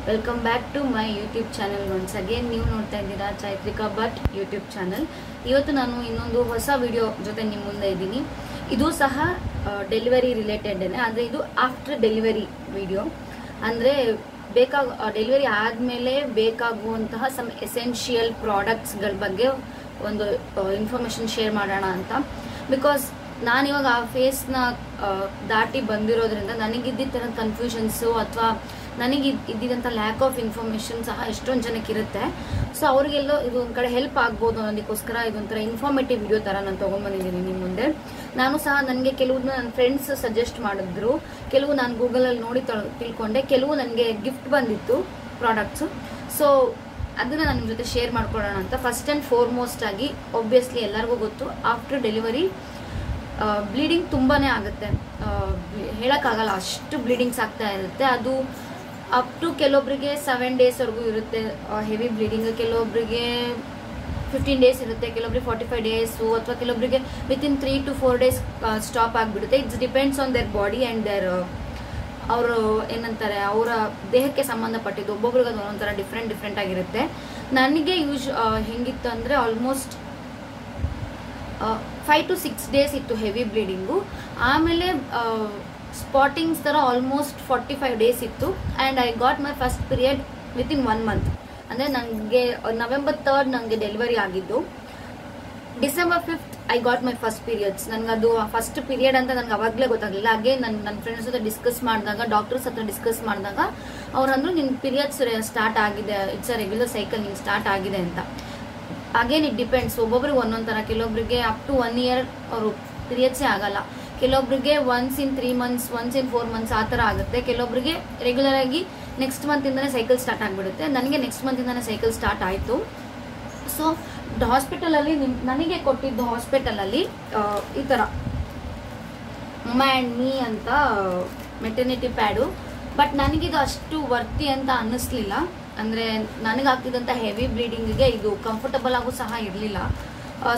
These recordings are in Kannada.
Welcome back to my YouTube channel. Once again ನೀವು ನೋಡ್ತಾ ಇದ್ದೀರಾ ಚೈತ್ರಿಕಾ ಭಟ್ ಯೂಟ್ಯೂಬ್ ಚಾನಲ್. ಇವತ್ತು ನಾನು ಇನ್ನೊಂದು ಹೊಸ ವಿಡಿಯೋ ಜೊತೆ ನಿಮ್ಮ ಮುಂದೆ ಇದ್ದೀನಿ. ಇದು ಸಹ ಡೆಲಿವರಿ ರಿಲೇಟೆಡ್ನೇ, ಅಂದರೆ ಇದು ಆಫ್ಟರ್ ಡೆಲಿವರಿ ವಿಡಿಯೋ. ಅಂದರೆ ಡೆಲಿವರಿ ಆದಮೇಲೆ ಬೇಕಾಗುವಂತಹ ಸಮ್ ಎಸೆನ್ಷಿಯಲ್ ಪ್ರಾಡಕ್ಟ್ಸ್ಗಳ ಬಗ್ಗೆ ಒಂದು ಇನ್ಫಾರ್ಮೇಷನ್ ಶೇರ್ ಮಾಡೋಣ ಅಂತ. ಬಿಕಾಸ್ ನಾನಿವಾಗ ಆ ಫೇಸ್ನ ದಾಟಿ ಬಂದಿರೋದ್ರಿಂದ ನನಗಿದ್ದ ಕನ್ಫ್ಯೂಷನ್ಸು ಅಥವಾ ನನಗೆ ಇದ್ದಿದ್ದಂಥ ಲ್ಯಾಕ್ ಆಫ್ ಇನ್ಫಾರ್ಮೇಷನ್ ಸಹ ಎಷ್ಟೊಂದು ಜನಕ್ಕೆ ಇರುತ್ತೆ. ಸೊ ಅವ್ರಿಗೆಲ್ಲೋ ಇದು ಒಂದು ಕಡೆ ಹೆಲ್ಪ್ ಆಗ್ಬೋದು ಅನ್ನೋದಕ್ಕೋಸ್ಕರ ಇದೊಂಥರ ಇನ್ಫಾರ್ಮೇಟಿವ್ ವಿಡಿಯೋ ಥರ ನಾನು ತೊಗೊಂಡ್ಬಂದಿದ್ದೀನಿ ನಿಮ್ಮ ಮುಂದೆ. ನಾನು ಸಹ ನನಗೆ ಕೆಲವನ್ನ ನನ್ನ ಫ್ರೆಂಡ್ಸ್ ಸಜೆಸ್ಟ್ ಮಾಡಿದ್ರು, ಕೆಲವು ನಾನು ಗೂಗಲಲ್ಲಿ ನೋಡಿ ತಿಳ್ಕೊಂಡೆ, ಕೆಲವು ನನಗೆ ಗಿಫ್ಟ್ ಬಂದಿತ್ತು ಪ್ರಾಡಕ್ಟ್ಸು. ಸೊ ಅದನ್ನು ನಾನು ನಿಮ್ಮ ಜೊತೆ ಶೇರ್ ಮಾಡ್ಕೊಳ್ಳೋಣ ಅಂತ. ಫಸ್ಟ್ ಆ್ಯಂಡ್ ಫಾರ್ಮೋಸ್ಟ್ ಆಗಿ ಒಬ್ವಿಯಸ್ಲಿ ಎಲ್ಲರಿಗೂ ಗೊತ್ತು, ಆಫ್ಟರ್ ಡೆಲಿವರಿ ಬ್ಲೀಡಿಂಗ್ ತುಂಬಾ ಆಗುತ್ತೆ. ಹೇಳೋಕ್ಕಾಗಲ್ಲ, ಅಷ್ಟು ಬ್ಲೀಡಿಂಗ್ಸ್ ಆಗ್ತಾ ಇರುತ್ತೆ. ಅದು ಅಪ್ ಟು ಕೆಲವೊಬ್ಬರಿಗೆ 7 ಡೇಸ್ವರೆಗೂ ಇರುತ್ತೆ ಹೆವಿ ಬ್ಲೀಡಿಂಗ್, ಕೆಲವೊಬ್ಬರಿಗೆ 15 ಡೇಸ್ ಇರುತ್ತೆ, ಕೆಲವೊಬ್ಬರಿಗೆ 45 ಡೇಸು, ಅಥವಾ ಕೆಲವೊಬ್ಬರಿಗೆ ವಿತಿನ್ 3 to 4 ಡೇಸ್ ಸ್ಟಾಪ್ ಆಗಿಬಿಡುತ್ತೆ. It's depends on their body and their ಅವರು ಏನಂತಾರೆ ಅವರ ದೇಹಕ್ಕೆ ಸಂಬಂಧಪಟ್ಟಿದ್ದು. ಒಬ್ಬೊಬ್ರಿಗೆ ಅದು ಒಂದೊಂಥರ ಡಿಫ್ರೆಂಟ್ ಆಗಿರುತ್ತೆ. ನನಗೆ ಹೆಂಗಿತ್ತು ಅಂದರೆ ಆಲ್ಮೋಸ್ಟ್ 5 to 6 ಡೇಸ್ ಇತ್ತು ಹೆವಿ ಬ್ಲೀಡಿಂಗು. ಆಮೇಲೆ ಸ್ಪಾಟಿಂಗ್ಸ್ ಥರ ಆಲ್ಮೋಸ್ಟ್ 45 ಡೇಸ್ ಇತ್ತು. And I got my first period within 1 month. ಅಂದರೆ ನನಗೆ November 3rd ನನಗೆ ಡೆಲಿವರಿ ಆಗಿದ್ದು. December 5th I got my first periods. ನನಗದು ಫಸ್ಟ್ ಪೀರಿಯಡ್ ಅಂತ ನನಗೆ ಅವಾಗಲೇ ಗೊತ್ತಾಗಲಿಲ್ಲ. ಹಾಗೆ ನನ್ನ ಫ್ರೆಂಡ್ಸ್ ಜೊತೆ ಡಿಸ್ಕಸ್ ಮಾಡಿದಾಗ, ಡಾಕ್ಟರ್ಸ್ ಹತ್ರ ಡಿಸ್ಕಸ್ ಮಾಡಿದಾಗ ಅವ್ರಂದ್ರು ನಿನ್ನ ಪೀರಿಯಡ್ಸ್ ಸ್ಟಾರ್ಟ್ ಆಗಿದೆ, ಇಟ್ಸ್ ಅ ರೆಗ್ಯುಲರ್ ಸೈಕಲ್, ನಿಂಗೆ ಸ್ಟಾರ್ಟ್ ಆಗಿದೆ ಅಂತ. ಅಗೇನ್ ಇಟ್ ಡಿಪೆಂಡ್ಸ್, ಒಬ್ಬೊಬ್ರಿಗೆ ಒಂದೊಂದು ಥರ. ಕೆಲವೊಬ್ಬರಿಗೆ ಅಪ್ ಟು 1 year ಅವರು ಪೀರಿಯಡ್ಸೇ ಆಗಲ್ಲ, ಕೆಲವೊಬ್ಬರಿಗೆ once in 3 months, once in 4 months ಆ ಥರ ಆಗುತ್ತೆ. ಕೆಲವೊಬ್ಬರಿಗೆ ರೆಗ್ಯುಲರ್ ಆಗಿ ನೆಕ್ಸ್ಟ್ ಮಂತಿಂದನೇ ಸೈಕಲ್ ಸ್ಟಾರ್ಟ್ ಆಗಿಬಿಡುತ್ತೆ. ನನಗೆ ನೆಕ್ಸ್ಟ್ ಮಂತಿಂದನೇ ಸೈಕಲ್ ಸ್ಟಾರ್ಟ್ ಆಯಿತು. ಸೊ ಹಾಸ್ಪಿಟಲಲ್ಲಿ ನನಗೆ ಕೊಟ್ಟಿದ್ದು ಹಾಸ್ಪಿಟಲಲ್ಲಿ ಈ ಥರ ಮಮ್ಮ ಆ್ಯಂಡ್ ಮೀ ಅಂತ ಮೆಟರ್ನಿಟಿ ಪ್ಯಾಡು. ಬಟ್ ನನಗಿದು ಅಷ್ಟು ವರ್ತಿ ಅಂತ ಅನ್ನಿಸ್ಲಿಲ್ಲ. ಅಂದರೆ ನನಗಾಗ್ತಿದ್ದಂಥ ಹೆವಿ ಬ್ಲೀಡಿಂಗಿಗೆ ಇದು ಕಂಫರ್ಟಬಲ್ ಆಗು ಸಹ ಇರಲಿಲ್ಲ.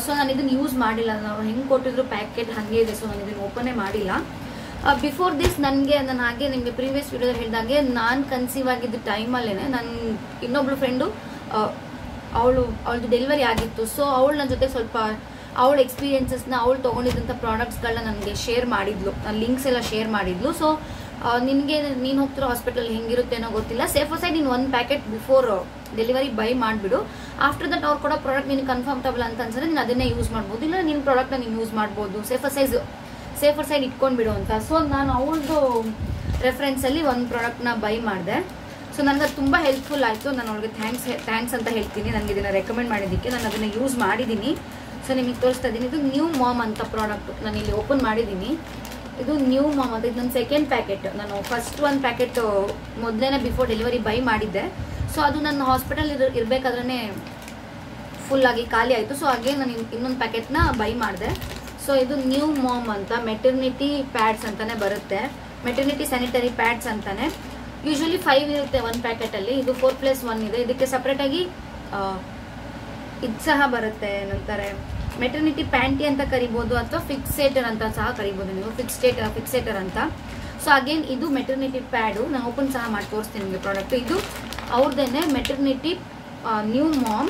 ಸೊ ನಾನು ಇದನ್ನು ಯೂಸ್ ಮಾಡಿಲ್ಲ. ನಾವು ಹೆಂಗೆ ಕೊಟ್ಟಿದ್ರು ಪ್ಯಾಕೆಟ್ ಹಾಗೆ ಇದೆ. ಸೊ ನಾನು ಇದನ್ನು ಓಪನೇ ಮಾಡಿಲ್ಲ. ಬಿಫೋರ್ ದಿಸ್ ನಾನು ಹಾಗೆ ನಿಮಗೆ ಪ್ರೀವಿಯಸ್ ವಿಡಿಯೋದಲ್ಲಿ ಹೇಳಿದಾಗೆ, ನಾನು ಕನ್ಸೀವ್ ಆಗಿದ್ದ ಟೈಮಲ್ಲೇ ನನ್ನ ಇನ್ನೊಬ್ಳು ಫ್ರೆಂಡು ಅವಳದು ಡೆಲಿವರಿ ಆಗಿತ್ತು. ಸೊ ಅವಳು ನನ್ನ ಜೊತೆ ಸ್ವಲ್ಪ ಅವಳ ಎಕ್ಸ್ಪೀರಿಯನ್ಸಸ್ನ, ಅವಳು ತೊಗೊಂಡಿದ್ದಂಥ ಪ್ರಾಡಕ್ಟ್ಸ್ಗಳನ್ನ ನನಗೆ ಶೇರ್ ಮಾಡಿದ್ಲು, ಲಿಂಕ್ಸ್ ಎಲ್ಲ ಶೇರ್ ಮಾಡಿದ್ಲು. ಸೊ ನೀನು ಹೋಗ್ತಿರೋ ಹಾಸ್ಪಿಟಲ್ ಹೆಂಗಿರುತ್ತೇನೋ ಗೊತ್ತಿಲ್ಲ, ಸೇಫರ್ ಸೈಡ್ ನೀನು 1 ಪ್ಯಾಕೆಟ್ ಬಿಫೋರ್ ಡೆಲಿವರಿ ಬೈ ಮಾಡಿಬಿಡು. ಆಫ್ಟರ್ ದಟ್ ಅವ್ರು ಕೊಡೋ ಪ್ರಾಡಕ್ಟ್ ನಿನಗೆ ಕನ್ಫರ್ಟಬಲ್ ಅಂತ ಅನ್ಸಿದ್ರೆ ನೀನು ಅದನ್ನೇ ಯೂಸ್ ಮಾಡ್ಬೋದು, ಇಲ್ಲ ನಿನ್ನ ಪ್ರಾಡಕ್ಟ್ನ ನೀನು ಯೂಸ್ ಮಾಡ್ಬೋದು, ಸೇಫರ್ ಸೈಡ್ ಇಟ್ಕೊಂಡ್ಬಿಡು ಅಂತ. ಸೊ ನಾನು ಅವಳದು ರೆಫರೆನ್ಸಲ್ಲಿ ಒಂದು ಪ್ರಾಡಕ್ಟ್ನ ಬೈ ಮಾಡಿದೆ. ಸೊ ನನಗೆ ಅದು ತುಂಬ ಹೆಲ್ಪ್ಫುಲ್ ಆಯಿತು. ನಾನು ಅವ್ಳಿಗೆ ಥ್ಯಾಂಕ್ಸ್ ಅಂತ ಹೇಳ್ತೀನಿ, ನನಗೆ ಇದನ್ನು ರೆಕಮೆಂಡ್ ಮಾಡಿದ್ದಕ್ಕೆ. ನಾನು ಅದನ್ನು ಯೂಸ್ ಮಾಡಿದ್ದೀನಿ. ಸೊ ನಿಮಗೆ ತೋರಿಸ್ತಾ ಇದ್ದೀನಿ. ಇದು ನ್ಯೂ ಮಾಮ್ ಅಂತ ಪ್ರಾಡಕ್ಟ್ ನಾನು ಇಲ್ಲಿ ಓಪನ್ ಮಾಡಿದ್ದೀನಿ. ಇದು ನ್ಯೂ ಮಾಮ್ ಅಂತ. ಇದು ನನ್ನ ಸೆಕೆಂಡ್ ಪ್ಯಾಕೆಟ್. ನಾನು ಫಸ್ಟ್ 1 ಪ್ಯಾಕೆಟ್ ಮೊದಲೇ ಬಿಫೋರ್ ಡೆಲಿವರಿ ಬೈ ಮಾಡಿದ್ದೆ. ಸೊ ಅದು ನನ್ನ ಹಾಸ್ಪಿಟಲ್ ಇರಬೇಕಾದ್ರೆ ಫುಲ್ಲಾಗಿ ಖಾಲಿ ಆಯಿತು. ಸೊ ಹಾಗೆ ನಾನು ಇನ್ನೊಂದು ಪ್ಯಾಕೆಟ್ನ ಬೈ ಮಾಡಿದೆ. ಸೊ ಇದು ನ್ಯೂ ಮಾಮ್ ಅಂತ ಮೆಟರ್ನಿಟಿ ಪ್ಯಾಡ್ಸ್ ಅಂತಲೇ ಬರುತ್ತೆ, ಮೆಟರ್ನಿಟಿ ಸ್ಯಾನಿಟರಿ ಪ್ಯಾಡ್ಸ್ ಅಂತಲೇ. ಯೂಶ್ವಲಿ 5 ಇರುತ್ತೆ 1 ಪ್ಯಾಕೆಟಲ್ಲಿ. ಇದು 4+1 ಇದೆ. ಇದಕ್ಕೆ ಸಪ್ರೇಟಾಗಿ ಇದು ಸಹ ಬರುತ್ತೆ. ಏನಂತಾರೆ ಮೆಟರ್ನಿಟಿ ಪ್ಯಾಂಟಿ ಅಂತ ಕರಿಬೋದು, ಅಥವಾ ಫಿಕ್ಸೇಟರ್ ಅಂತ ಸಹ ಕರಿಬೋದು ನೀವು, ಫಿಕ್ಸೇಟರ್ ಅಂತ. ಸೊ ಅಗೇನ್ ಇದು ಮೆಟರ್ನಿಟಿ ಪ್ಯಾಡು. ನಾನು ಓಪನ್ ಸಹ ಮಾಡಿ ತೋರಿಸ್ತೀನಿ ನಿಮಗೆ ಪ್ರಾಡಕ್ಟ್. ಇದು ಅವ್ರದ್ದೇನೆ maternity new mom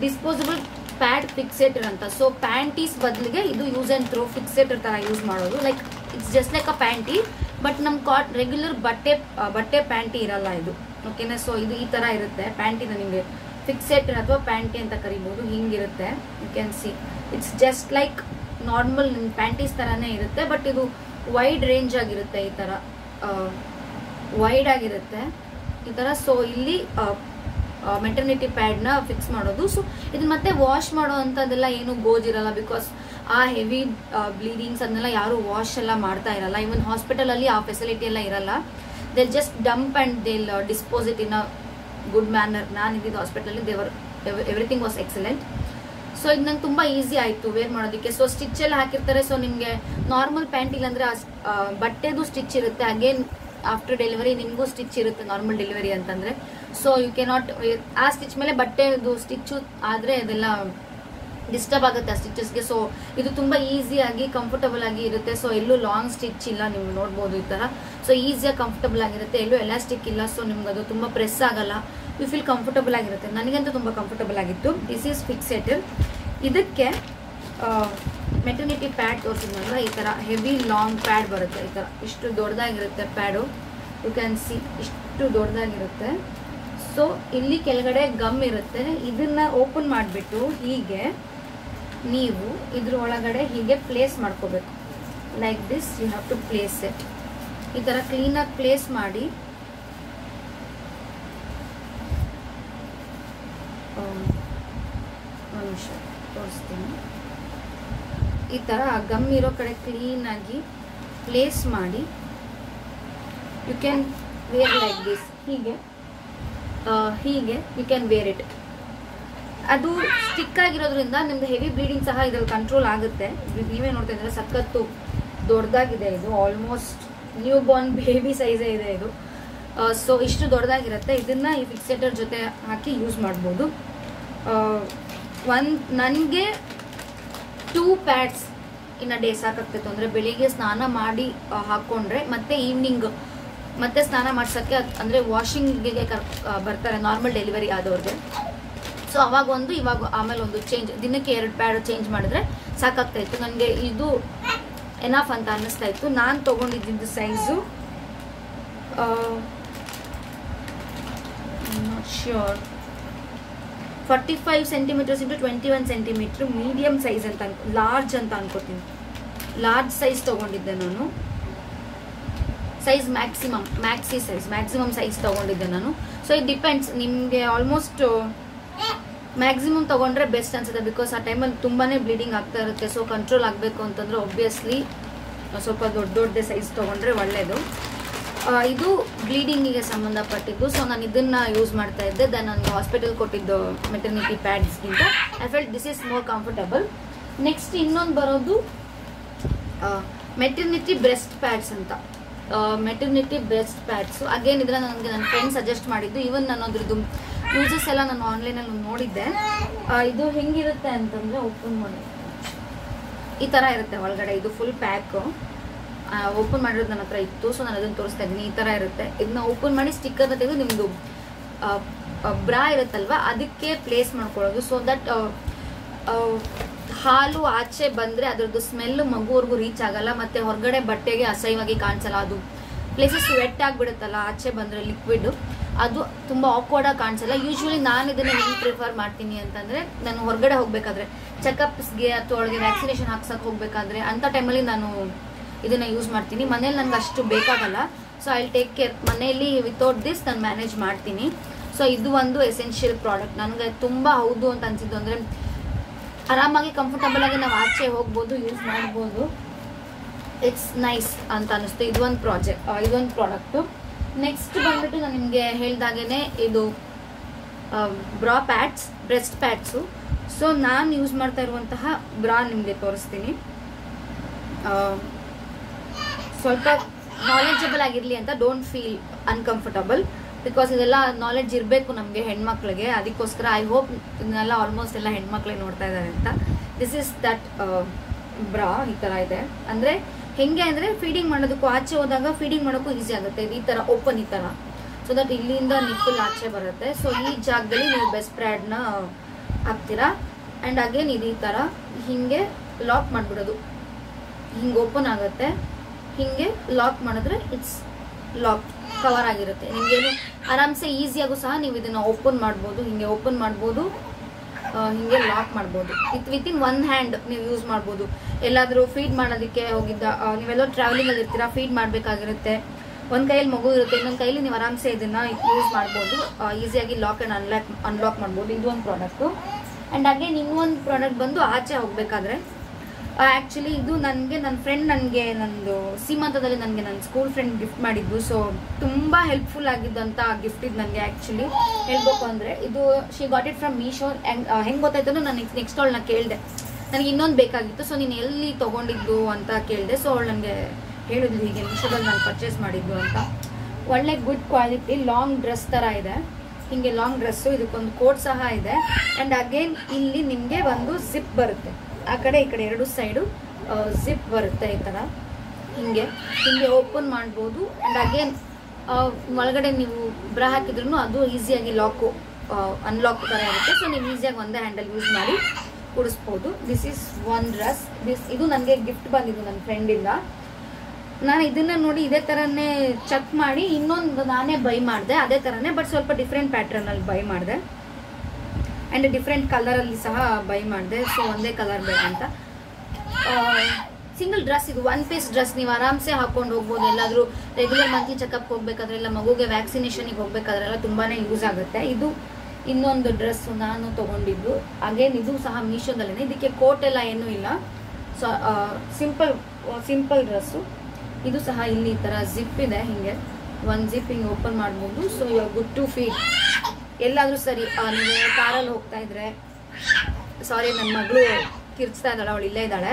disposable pad fixator ಅಂತ. ಸೊ ಪ್ಯಾಂಟೀಸ್ ಬದಲಿಗೆ ಇದು ಯೂಸ್ ಆ್ಯಂಡ್ ಥ್ರೋ ಫಿಕ್ಸೇಟರ್ ಥರ ಯೂಸ್ ಮಾಡೋದು. Like it's just like a panty, but ನಮ್ಮ ರೆಗ್ಯುಲರ್ ಬಟ್ಟೆ ಪ್ಯಾಂಟಿ ಇರಲ್ಲ ಇದು, ಓಕೆನಾ. ಸೊ ಇದು ಈ ಥರ ಇರುತ್ತೆ ಪ್ಯಾಂಟಿನ. ನಿಮಗೆ ಫಿಕ್ಸೇಟರ್ ಅಥವಾ ಪ್ಯಾಂಟಿ ಅಂತ ಕರಿಬೋದು. ಹಿಂಗಿರುತ್ತೆ, you can see. It's just like normal panties ಥರನೇ ಇರುತ್ತೆ, ಬಟ್ ಇದು ವೈಡ್ ರೇಂಜ್ ಆಗಿರುತ್ತೆ, ಈ ಥರ ವೈಡ್ ಆಗಿರುತ್ತೆ ಈ ಥರ. ಸೊ ಇಲ್ಲಿ ಮೆಟರ್ನಿಟಿ ಪ್ಯಾಡ್ನ ಫಿಕ್ಸ್ ಮಾಡೋದು. ಸೊ ಇದನ್ನ ಮತ್ತೆ ವಾಶ್ ಮಾಡೋ ಅಂಥದ್ದೆಲ್ಲ ಏನು ಗೋಜಿರಲ್ಲ, ಬಿಕಾಸ್ ಆ ಹೆವಿ ಬ್ಲೀಡಿಂಗ್ಸ್ ಅದನ್ನೆಲ್ಲ ಯಾರು ವಾಶ್ ಎಲ್ಲ ಮಾಡ್ತಾ ಇರಲ್ಲ. ಈವನ್ ಹಾಸ್ಪಿಟಲಲ್ಲಿ ಆ ಫೆಸಿಲಿಟಿ ಎಲ್ಲ ಇರಲ್ಲ. They just dump and they'll dispose it in a good manner. ನಾನು ಇದ್ದಿದ್ದು ಹಾಸ್ಪಿಟಲಲ್ಲಿ ಎವ್ರಿಥಿಂಗ್ ವಾಸ್ ಎಕ್ಸಲೆಂಟ್. ಸೊ ಇದು ನಂಗೆ ತುಂಬ ಈಸಿ ಆಯಿತು ವೇರ್ ಮಾಡೋದಕ್ಕೆ. ಸೊ ಸ್ಟಿಚ್ ಎಲ್ಲ ಹಾಕಿರ್ತಾರೆ. ಸೊ ನಿಮಗೆ ನಾರ್ಮಲ್ ಪ್ಯಾಂಟ್ ಇಲ್ಲಾಂದರೆ ಬಟ್ಟೆದು ಸ್ಟಿಚ್ ಇರುತ್ತೆ. ಅಗೇನ್ ಆಫ್ಟರ್ ಡೆಲಿವರಿ ನಿಮಗೂ ಸ್ಟಿಚ್ ಇರುತ್ತೆ ನಾರ್ಮಲ್ ಡೆಲಿವರಿ ಅಂತಂದರೆ. ಸೊ ಯು ಕೆನಾಟ್ ಆ ಸ್ಟಿಚ್ ಮೇಲೆ ಬಟ್ಟೆದು ಸ್ಟಿಚ್ಚು ಆದರೆ ಅದೆಲ್ಲ ಡಿಸ್ಟರ್ಬ್ ಆಗುತ್ತೆ ಆ ಸ್ಟಿಚಸ್ಗೆ. ಸೊ ಇದು ತುಂಬ ಈಸಿಯಾಗಿ ಕಂಫರ್ಟಬಲ್ ಆಗಿ ಇರುತ್ತೆ. ಸೊ ಎಲ್ಲೂ ಲಾಂಗ್ ಸ್ಟಿಚ್ ಇಲ್ಲ, ನೀವು ನೋಡ್ಬೋದು ಈ ಥರ. ಸೊ ಈಸಿಯಾಗಿ ಕಂಫರ್ಟಬಲ್ ಆಗಿರುತ್ತೆ, ಎಲ್ಲೂ ಎಲಾಸ್ಟಿಕ್ ಇಲ್ಲ. ಸೊ ನಿಮ್ಗೆ ಅದು ತುಂಬ ಪ್ರೆಸ್ ಆಗಲ್ಲ, ಯು ಫೀಲ್ ಕಂಫರ್ಟಬಲ್ ಆಗಿರುತ್ತೆ. ನನಗಂತೂ ತುಂಬ ಕಂಫರ್ಟಬಲ್ ಆಗಿತ್ತು. This is fixated. ಇದಕ್ಕೆ ಮೆಟರ್ನಿಟಿ ಪ್ಯಾಡ್ ತೋರಿಸಿದ್ನಲ್ಲ, ಈ ಥರ ಹೆವಿ ಲಾಂಗ್ ಪ್ಯಾಡ್ ಬರುತ್ತೆ. ಈ ಥರ ಇಷ್ಟು ದೊಡ್ಡದಾಗಿರುತ್ತೆ ಪ್ಯಾಡು, ಯು ಕ್ಯಾನ್ ಸಿ ಇಷ್ಟು ದೊಡ್ಡದಾಗಿರುತ್ತೆ. ಸೊ ಇಲ್ಲಿ ಕೆಳಗಡೆ ಗಮ್ ಇರುತ್ತೆ. ಇದನ್ನು ಓಪನ್ ಮಾಡಿಬಿಟ್ಟು ಹೀಗೆ ನೀವು ಇದ್ರ ಒಳಗಡೆ ಹೀಗೆ ಪ್ಲೇಸ್ ಮಾಡ್ಕೋಬೇಕು. Like this you have to place it. ಈ ಥರ ಕ್ಲೀನಾಗಿ ಪ್ಲೇಸ್ ಮಾಡಿ ಒಂದು ನಿಮಿಷ ತೋರಿಸ್ತೀನಿ. ಈ ಥರ ಗಮ್ ಇರೋ ಕಡೆ ಕ್ಲೀನಾಗಿ ಪ್ಲೇಸ್ ಮಾಡಿ you can wear like this. ಹೀಗೆ ಯು ಕ್ಯಾನ್ ವೇರ್ ಇಟ್. ಅದು ಸ್ಟಿಕ್ ಆಗಿರೋದ್ರಿಂದ ನಿಮ್ದು ಹೆವಿ ಬ್ಲೀಡಿಂಗ್ ಸಹ ಇದ್ರಲ್ಲಿ ಕಂಟ್ರೋಲ್ ಆಗುತ್ತೆ. ನೀವೇ ನೋಡ್ತಾ ಇದ್ರೆ ಸಖತ್ತು ದೊಡ್ಡದಾಗಿದೆ ಇದು, almost new Born baby size ಇದೆ ಇದು. ಸೊ ಇಷ್ಟು ದೊಡ್ಡದಾಗಿರುತ್ತೆ. ಇದನ್ನ ಈ ಫಿಕ್ಸೇಟರ್ ಜೊತೆ ಹಾಕಿ ಯೂಸ್ ಮಾಡ್ಬೋದು. ನನಗೆ 2 ಪ್ಯಾಡ್ಸ್ ಇನ್ನು ಡೇ ಸಾಕಾಗ್ತಿತ್ತು. ಅಂದರೆ ಬೆಳಿಗ್ಗೆ ಸ್ನಾನ ಮಾಡಿ ಹಾಕ್ಕೊಂಡ್ರೆ ಮತ್ತೆ ಈವ್ನಿಂಗ್ ಮತ್ತೆ ಸ್ನಾನ ಮಾಡ್ಸೋಕ್ಕೆ, ಅಂದರೆ ವಾಷಿಂಗಿಗೆ ಬರ್ತಾರೆ ನಾರ್ಮಲ್ ಡೆಲಿವರಿ ಆದವ್ರಿಗೆ. ಸೊ ಅವಾಗ ಒಂದು, ಇವಾಗ ಆಮೇಲೆ ಒಂದು ಚೇಂಜ್, ದಿನಕ್ಕೆ 2 ಪ್ಯಾಡ್ ಚೇಂಜ್ ಮಾಡಿದ್ರೆ ಸಾಕಾಗ್ತಾ ಇತ್ತು. ನನಗೆ ಇದು ಎನಫ್ ಅಂತ ಅನ್ನಿಸ್ತಾ ಇತ್ತು. ನಾನು ತೊಗೊಂಡಿದ್ದು size not sure 45 centimetres into 21 centimetre, medium size ಅಂತ ಲಾರ್ಜ್ ಅಂತ ಅನ್ಕೋತೀನಿ. ಲಾರ್ಜ್ ಸೈಜ್ ತೊಗೊಂಡಿದ್ದೆ ನಾನು. ಸೈಜ್ ಮ್ಯಾಕ್ಸಿಮಮ್ ಸೈಜ್ ತೊಗೊಂಡಿದ್ದೆ ನಾನು. ಸೊ ಇಟ್ ಡಿಪೆಂಡ್ಸ್, ನಿಮಗೆ ಆಲ್ಮೋಸ್ಟ್ ಮ್ಯಾಕ್ಸಿಮಮ್ ತೊಗೊಂಡ್ರೆ ಬೆಸ್ಟ್ ಅನ್ಸುತ್ತೆ. ಬಿಕಾಸ್ ಆ ಟೈಮಲ್ಲಿ ತುಂಬಾ ಬ್ಲೀಡಿಂಗ್ ಆಗ್ತಾ ಇರುತ್ತೆ. ಸೊ ಕಂಟ್ರೋಲ್ ಆಗಬೇಕು ಅಂತಂದರೆ ಒಬ್ವಿಯಸ್ಲಿ ಸ್ವಲ್ಪ ದೊಡ್ಡ ಸೈಜ್ ತೊಗೊಂಡ್ರೆ ಒಳ್ಳೆಯದು. ಇದು ಬ್ಲೀಡಿಂಗಿಗೆ ಸಂಬಂಧಪಟ್ಟಿದ್ದು. ಸೊ ನಾನು ಇದನ್ನು ಯೂಸ್ ಮಾಡ್ತಾ ಇದ್ದೆ. ದೆನ್ ನನಗೆ ಹಾಸ್ಪಿಟಲ್ ಕೊಟ್ಟಿದ್ದು ಮೆಟರ್ನಿಟಿ ಪ್ಯಾಡ್ಸ್ಗಿಂತ I felt this is more comfortable. Next ಇನ್ನೊಂದು ಬರೋದು ಮೆಟರ್ನಿಟಿ ಬ್ರೆಸ್ಟ್ ಪ್ಯಾಡ್ಸ್ ಅಂತ. ಮೆಟರ್ನಿಟಿ ಬ್ರೆಸ್ಟ್ ಪ್ಯಾಡ್ಸು ಅಗೇನ್ ಇದನ್ನ ನನಗೆ ನನ್ನ ಫ್ರೆಂಡ್ ಸಜೆಸ್ಟ್ ಮಾಡಿದ್ದು. ಈವನ್ ನಾನು ಅದ್ರದ್ದು ಯೂಸಸ್ ಎಲ್ಲ ನಾನು ಆನ್ಲೈನಲ್ಲಿ ನೋಡಿದ್ದೆ. ಇದು ಹೆಂಗಿರುತ್ತೆ ಅಂತಂದರೆ, ಓಪನ್ ಮಾಡಿ ಈ ಥರ ಇರುತ್ತೆ ಒಳಗಡೆ. ಇದು ಫುಲ್ ಪ್ಯಾಕ್ ಓಪನ್ ಮಾಡಿರೋದು ನನ್ನ ಹತ್ರ ಇತ್ತು. ಸೊ ನಾನು ಅದನ್ನು ತೋರಿಸ್ತಾ ಇದ್ದೀನಿ. ಈ ಥರ ಇರುತ್ತೆ. ಇದನ್ನ ಓಪನ್ ಮಾಡಿ ಸ್ಟಿಕ್ಕರ್ನ ತೆಗೆದು ನಿಮ್ಮದು ಬ್ರಾ ಇರುತ್ತಲ್ವ ಅದಕ್ಕೆ ಪ್ಲೇಸ್ ಮಾಡ್ಕೊಳ್ಳೋದು. ಸೊ ದಟ್ ಹಾಲು ಆಚೆ ಬಂದರೆ ಅದರದ್ದು ಸ್ಮೆಲ್ಲು ಮಗುವರೆಗೂ ರೀಚ್ ಆಗಲ್ಲ, ಮತ್ತು ಹೊರಗಡೆ ಬಟ್ಟೆಗೆ ಅಸಹ್ಯವಾಗಿ ಕಾಣಿಸಲ್ಲ. ಅದು ಪ್ಲೇಸಸ್ ವೆಟ್ ಆಗಿಬಿಡುತ್ತಲ್ಲ ಆಚೆ ಬಂದರೆ ಲಿಕ್ವಿಡ್, ಅದು ತುಂಬ ಆಕ್ವರ್ಡಾಗಿ ಕಾಣಿಸಲ್ಲ. ಯೂಶ್ವಲಿ ನಾನು ಇದನ್ನು ಹೆಂಗೆ ಪ್ರಿಫರ್ ಮಾಡ್ತೀನಿ ಅಂತಂದರೆ, ನಾನು ಹೊರಗಡೆ ಹೋಗಬೇಕಾದ್ರೆ ಚೆಕಪ್ಸ್ಗೆ ಅಥವಾ ಒಳಗೆ ವ್ಯಾಕ್ಸಿನೇಷನ್ ಹಾಕ್ಸೋಕೆ ಹೋಗಬೇಕಾದ್ರೆ ಅಂಥ ಟೈಮಲ್ಲಿ ನಾನು ಇದನ್ನು ಯೂಸ್ ಮಾಡ್ತೀನಿ. ಮನೇಲಿ ನನಗೆ ಅಷ್ಟು ಬೇಕಾಗಲ್ಲ. So I will take care. ಮನೆಯಲ್ಲಿ ವಿತೌಟ್ ದಿಸ್ ನಾನು ಮ್ಯಾನೇಜ್ ಮಾಡ್ತೀನಿ. ಸೊ ಇದು ಒಂದು ಎಸೆನ್ಷಿಯಲ್ ಪ್ರಾಡಕ್ಟ್. ನನಗೆ ತುಂಬ ಹೌದು ಅಂತ ಅನಿಸಿದ್ದು ಅಂದರೆ, ಆರಾಮಾಗಿ ಕಂಫರ್ಟಬಲ್ ಆಗಿ ನಾವು ಆಚೆ ಹೋಗ್ಬೋದು, ಯೂಸ್ ಮಾಡ್ಬೋದು. ಇಟ್ಸ್ ನೈಸ್ ಅಂತ ಅನ್ನಿಸ್ತು. ಇದೊಂದು ಪ್ರಾಡಕ್ಟು. ನೆಕ್ಸ್ಟ್ ಬಂದ್ಬಿಟ್ಟು ನಾನು ನಿಮಗೆ ಹೇಳ್ದಾಗೇ ಇದು ಬ್ರಾ ಪ್ಯಾಡ್ಸ್, ಬ್ರೆಸ್ಟ್ ಪ್ಯಾಡ್ಸು. ಸೊ ನಾನು ಯೂಸ್ ಮಾಡ್ತಾ ಇರುವಂತಹ ಬ್ರಾ ನಿಮಗೆ ತೋರಿಸ್ತೀನಿ. ಸ್ವಲ್ಪ ನಾಲೆಡ್ಜಬಲ್ ಆಗಿರಲಿ ಅಂತ, ಡೋಂಟ್ ಫೀಲ್ ಅನ್ಕಂಫರ್ಟಬಲ್. ಬಿಕಾಸ್ ಇದೆಲ್ಲ ನಾಲೆಡ್ಜ್ ಇರಬೇಕು ನಮಗೆ ಹೆಣ್ಮಕ್ಳಿಗೆ. ಅದಕ್ಕೋಸ್ಕರ ಐ ಹೋಪ್ ಇದನ್ನೆಲ್ಲ ಆಲ್ಮೋಸ್ಟ್ ಎಲ್ಲ ಹೆಣ್ಮಕ್ಳಿಗೆ ನೋಡ್ತಾ ಇದ್ದಾರೆ ಅಂತ. ದಿಸ್ ಇಸ್ ದಟ್ ಬ್ರಾ. ಈ ಥರ ಇದೆ. ಅಂದರೆ ಹೆಂಗೆ ಅಂದರೆ ಫೀಡಿಂಗ್ ಮಾಡೋದಕ್ಕೂ, ಆಚೆ ಹೋದಾಗ ಫೀಡಿಂಗ್ ಮಾಡೋಕ್ಕೂ ಈಸಿ ಆಗುತ್ತೆ. ಇದು ಈ ಥರ ಓಪನ್, ಈ ಥರ. ಸೊ ದಟ್ ಇಲ್ಲಿಂದ ನಿಪ್ಪಲ್ ಆಚೆ ಬರುತ್ತೆ. ಸೊ ಈ ಜಾಗದಲ್ಲಿ ನೀವು ಬೆಸ್ಟ್ ಪ್ಯಾಡ್ನ ಹಾಕ್ತೀರಾ. ಆ್ಯಂಡ್ ಅಗೇನ್ ಇದು ಈ ಥರ ಹೀಗೆ ಲಾಕ್ ಮಾಡಿಬಿಡೋದು. ಹಿಂಗೆ ಓಪನ್ ಆಗುತ್ತೆ. ಹೀಗೆ ಲಾಕ್ ಮಾಡಿದ್ರೆ ಇಟ್ಸ್ ಲಾಕ್, ಕವರ್ ಆಗಿರುತ್ತೆ. ನಿಮಗೇನು ಆರಾಮ್ಸೆ ಈಸಿಯಾಗೂ ಸಹ ನೀವು ಇದನ್ನು ಓಪನ್ ಮಾಡ್ಬೋದು. ಹೀಗೆ ಓಪನ್ ಮಾಡ್ಬೋದು, ಹೀಗೆ ಲಾಕ್ ಮಾಡ್ಬೋದು. ವಿತಿನ್ 1 ಹ್ಯಾಂಡ್ ನೀವು ಯೂಸ್ ಮಾಡ್ಬೋದು. ಎಲ್ಲಾದರೂ ಫೀಡ್ ಮಾಡೋದಕ್ಕೆ ಹೋಗಿದ್ದ, ನೀವೆಲ್ಲೋ ಟ್ರಾವೆಲಿಂಗಲ್ಲಿ ಇರ್ತೀರಾ, ಫೀಡ್ ಮಾಡಬೇಕಾಗಿರುತ್ತೆ, ಒಂದು ಕೈಯಲ್ಲಿ ಮಗು ಇರುತ್ತೆ, ಇನ್ನೊಂದು ಕೈಯಲ್ಲಿ ನೀವು ಆರಾಮ್ಸೆ ಇದನ್ನು ಯೂಸ್ ಮಾಡ್ಬೋದು. ಈಸಿಯಾಗಿ ಲಾಕ್ ಆ್ಯಂಡ್ ಅನ್ಲಾಕ್ ಮಾಡ್ಬೋದು. ಇದು ಒಂದು ಪ್ರಾಡಕ್ಟು. ಆ್ಯಂಡ್ ಅಗೇನ್ ಇನ್ನೊಂದು ಪ್ರಾಡಕ್ಟ್ ಬಂದು ಆಚೆ ಹೋಗಬೇಕಾದ್ರೆ, ಆ್ಯಕ್ಚುಲಿ ಇದು ನನಗೆ ನನ್ನ ಫ್ರೆಂಡ್, ನನಗೆ ನಂದು ಸೀಮಂತದಲ್ಲಿ ನನಗೆ ನನ್ನ ಸ್ಕೂಲ್ ಫ್ರೆಂಡ್ ಗಿಫ್ಟ್ ಮಾಡಿದ್ದು. ಸೊ ತುಂಬ ಹೆಲ್ಪ್ಫುಲ್ ಆಗಿದ್ದಂಥ ಗಿಫ್ಟ್ ಇದು ನನಗೆ. ಆ್ಯಕ್ಚುಲಿ ಹೇಳ್ಬೇಕು ಅಂದರೆ ಇದು she got it from Meesho. ಹೆಂಗೆ ಗೊತ್ತಾಯ್ತು ನಾನು ನೆಕ್ಸ್ಟ್ ಅವಳನ್ನ ಕೇಳಿದೆ, ನನಗೆ ಇನ್ನೊಂದು ಬೇಕಾಗಿತ್ತು. ಸೊ ನೀನು ಎಲ್ಲಿ ತೊಗೊಂಡಿದ್ದು ಅಂತ ಕೇಳಿದೆ. ಸೊ ಅವಳು ನನಗೆ ಹೇಳಿದ್ಲು ಹೀಗೆ ಮೀಶೋದಲ್ಲಿ ನಾನು ಪರ್ಚೇಸ್ ಮಾಡಿದ್ದು ಅಂತ. ಒಳ್ಳೆ ಗುಡ್ ಕ್ವಾಲಿಟಿ ಲಾಂಗ್ ಡ್ರೆಸ್ ಥರ ಇದೆ. ಹಿಂಗೆ ಲಾಂಗ್ ಡ್ರೆಸ್ಸು, ಇದಕ್ಕೊಂದು ಕೋಟ್ ಸಹ ಇದೆ. ಆ್ಯಂಡ್ ಅಗೇನ್ ಇಲ್ಲಿ ನಿಮಗೆ ಒಂದು ಜಿಪ್ ಬರುತ್ತೆ, ಆ ಕಡೆ ಈ ಕಡೆ ಎರಡು ಸೈಡು ಜಿಪ್ ಬರುತ್ತೆ. ಈ ಥರ ಹಿಂಗೆ ಓಪನ್ ಮಾಡ್ಬೋದು. ಆ್ಯಂಡ್ ಅಗೇನ್ ಒಳಗಡೆ ನೀವು ಬ್ರಾ ಹಾಕಿದ್ರೂ ಅದು ಈಸಿಯಾಗಿ ಲಾಕು ಅನ್ಲಾಕ್ ಥರ ಇರುತ್ತೆ. ಸೊ ನೀವು ಈಸಿಯಾಗಿ ಒಂದೇ ಹ್ಯಾಂಡಲ್ ಯೂಸ್ ಮಾಡಿ ಕೂಡಿಸ್ಬೋದು. This is one dress. ಇದು ನನಗೆ ಗಿಫ್ಟ್ ಬಂದಿದ್ದು ನನ್ನ ಫ್ರೆಂಡಿಂದ. ನಾನು ಇದನ್ನು ನೋಡಿ ಇದೇ ಥರನೇ ಚೆಕ್ ಮಾಡಿ ಇನ್ನೊಂದು ನಾನೇ ಬೈ ಮಾಡಿದೆ, ಅದೇ ಥರನೇ ಬಟ್ ಸ್ವಲ್ಪ ಡಿಫ್ರೆಂಟ್ ಪ್ಯಾಟ್ರನಲ್ಲಿ ಬೈ ಮಾಡಿದೆ. ಆ್ಯಂಡ್ ಡಿಫ್ರೆಂಟ್ ಕಲರಲ್ಲಿ ಸಹ ಬೈ ಮಾಡಿದೆ. ಸೊ ಒಂದೇ ಕಲರ್ ಬೇಡ ಅಂತ. ಸಿಂಗಲ್ ಡ್ರೆಸ್, ಇದು ಒನ್ ಪೀಸ್ ಡ್ರೆಸ್. ನೀವು ಆರಾಮ್ಸೆ ಹಾಕೊಂಡು ಹೋಗ್ಬೋದು. ಎಲ್ಲಾದರೂ ರೆಗ್ಯುಲರ್ ಮಂತ್ಲಿ ಚೆಕಪ್ ಹೋಗ್ಬೇಕಾದ್ರೆ, ಇಲ್ಲ ಮಗುಗೆ ವ್ಯಾಕ್ಸಿನೇಷನಿಗೆ ಹೋಗ್ಬೇಕಾದ್ರೆಲ್ಲ ತುಂಬಾ ಯೂಸ್ ಆಗುತ್ತೆ. ಇದು ಇನ್ನೊಂದು ಡ್ರೆಸ್ಸು ನಾನು ತೊಗೊಂಡಿದ್ದು. ಅಗೇನ್ ಇದು ಸಹ ಮೀಶೋದಲ್ಲೇ. ಇದಕ್ಕೆ ಕೋಟ್ ಎಲ್ಲ ಏನೂ ಇಲ್ಲ. So simple dress. ಇದು ಸಹ ಇಲ್ಲಿ ಈ ಥರ ಜಿಪ್ ಇದೆ. ಹಿಂಗೆ ಒಂದು ಜಿಪ್ ಹಿಂಗೆ ಓಪನ್ ಮಾಡ್ಬೋದು. ಸೊ ಇವಾಗ ಗುಡ್ ಟು ಫೀಲ್ ಎಲ್ಲಾದರೂ ಸರಿ. ನೀವು ಕಾರಲ್ಲಿ ಹೋಗ್ತಾ ಇದ್ರೆ, ಸಾರಿ ನನ್ನ ಮಗಳು ಕಿರ್ಚ್ತಾ ಇದ್ದಾಳೆ, ಅವಳು ಇಲ್ಲೇ ಇದ್ದಾಳೆ,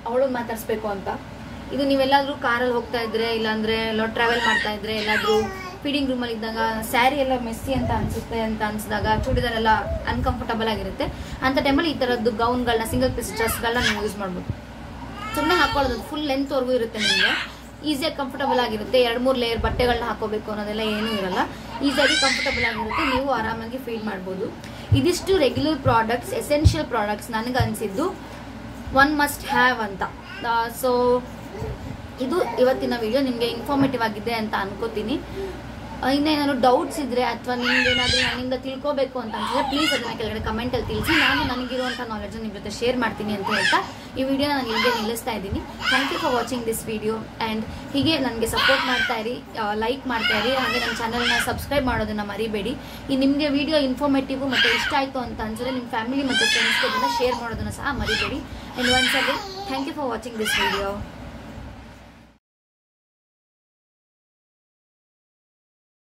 ಅವಳು ಮಾತಾಡಿಸ್ಬೇಕು ಅಂತ. ಇದು ನೀವೆಲ್ಲಾದರೂ ಕಾರಲ್ಲಿ ಹೋಗ್ತಾ ಇದ್ರೆ, ಇಲ್ಲಾಂದರೆ ಎಲ್ಲ ಟ್ರಾವೆಲ್ ಮಾಡ್ತಾ ಇದ್ರೆ, ಎಲ್ಲಾದರೂ ಫೀಡಿಂಗ್ ರೂಮಲ್ಲಿ ಇದ್ದಾಗ ಸ್ಯಾರಿ ಎಲ್ಲ ಮೆಸ್ಸಿ ಅಂತ ಅನಿಸುತ್ತೆ ಅಂತ ಅನಿಸಿದಾಗ, ಚೂಡಿದಾರ್ ಎಲ್ಲ ಅನ್ಕಂಫರ್ಟಬಲ್ ಆಗಿರುತ್ತೆ ಅಂಥ ಟೈಮಲ್ಲಿ ಈ ಥರದ್ದು ಗೌನ್ಗಳನ್ನ, ಸಿಂಗಲ್ ಪೀಸ್ ಡ್ರೆಸ್ಗಳನ್ನ ನೀವು ಯೂಸ್ ಮಾಡ್ಬೋದು. ಸುಮ್ಮನೆ ಹಾಕೊಳ್ಳೋದು ಫುಲ್ ಲೆಂತ್ವರೆಗೂ ಇರುತ್ತೆ. ನಿಮಗೆ ಈಸಿಯಾಗಿ ಕಂಫರ್ಟಬಲ್ ಆಗಿರುತ್ತೆ. 2-3 ಲೇಯರ್ ಬಟ್ಟೆಗಳನ್ನ ಹಾಕೋಬೇಕು ಅನ್ನೋದೆಲ್ಲ ಏನೂ ಇರಲ್ಲ. ಈಸಿಯಾಗಿ ಕಂಫರ್ಟಬಲ್ ಆಗಿರುತ್ತೆ. ನೀವು ಆರಾಮಾಗಿ ಫೀಲ್ ಮಾಡ್ಬೋದು. ಇದಿಷ್ಟು ರೆಗ್ಯುಲರ್ ಪ್ರಾಡಕ್ಟ್ಸ್, ಎಸೆನ್ಷಿಯಲ್ ಪ್ರಾಡಕ್ಟ್ಸ್ ನನಗೆ ಅನಿಸಿದ್ದು ಒನ್ ಮಸ್ಟ್ ಹ್ಯಾವ್ ಅಂತ. ಸೊ ಇದು ಇವತ್ತಿನ ವಿಡಿಯೋ. ನಿಮಗೆ ಇನ್ಫಾರ್ಮೇಟಿವ್ ಆಗಿದೆ ಅಂತ ಅನ್ಕೋತೀನಿ. ಇನ್ನೇನಾದ್ರು ಡೌಟ್ಸ್ ಇದ್ದರೆ ಅಥವಾ ನಿಮ್ಗೇನಾದರೂ ನನ್ನಿಂದ ತಿಳ್ಕೋಬೇಕು ಅಂತ ಅನ್ಸಿದ್ರೆ ಪ್ಲೀಸ್ ಅದನ್ನು ಕೆಳಗಡೆ ಕಮೆಂಟಲ್ಲಿ ತಿಳಿಸಿ. ನಾನು ನನಗಿರುವಂಥ ನಾಲೆಡ್ಜನ್ನು ನಿಮ್ಮ ಜೊತೆ ಶೇರ್ ಮಾಡ್ತೀನಿ ಅಂತ ಹೇಳ್ತಾ ಈ ವಿಡಿಯೋನ ನಾನು ಇಲ್ಲಿಗೆ ನಿಲ್ಲಿಸ್ತಾ ಇದ್ದೀನಿ. Thank you for watching this video. And ಹೀಗೆ ನನಗೆ ಸಪೋರ್ಟ್ ಮಾಡ್ತಾ ಇರಿ, ಲೈಕ್ ಮಾಡ್ತಾ ಇರಿ. ಹಾಗೆ ನನ್ನ ಚಾನಲ್ನ ಸಬ್ಸ್ಕ್ರೈಬ್ ಮಾಡೋದನ್ನು ಮರಿಬೇಡಿ. ನಿಮಗೆ ವಿಡಿಯೋ ಇನ್ಫಾರ್ಮೇಟಿವ್ ಮತ್ತು ಇಷ್ಟ ಆಯಿತು ಅಂತ ಅನ್ಸಿದ್ರೆ ನಿಮ್ಮ ಫ್ಯಾಮಿಲಿ ಮತ್ತು ಫ್ರೆಂಡ್ಸ್ಗೆ ಅದನ್ನು ಶೇರ್ ಮಾಡೋದನ್ನು ಸಹ ಮರಿಬೇಡಿ. And once again thank you for watching this video.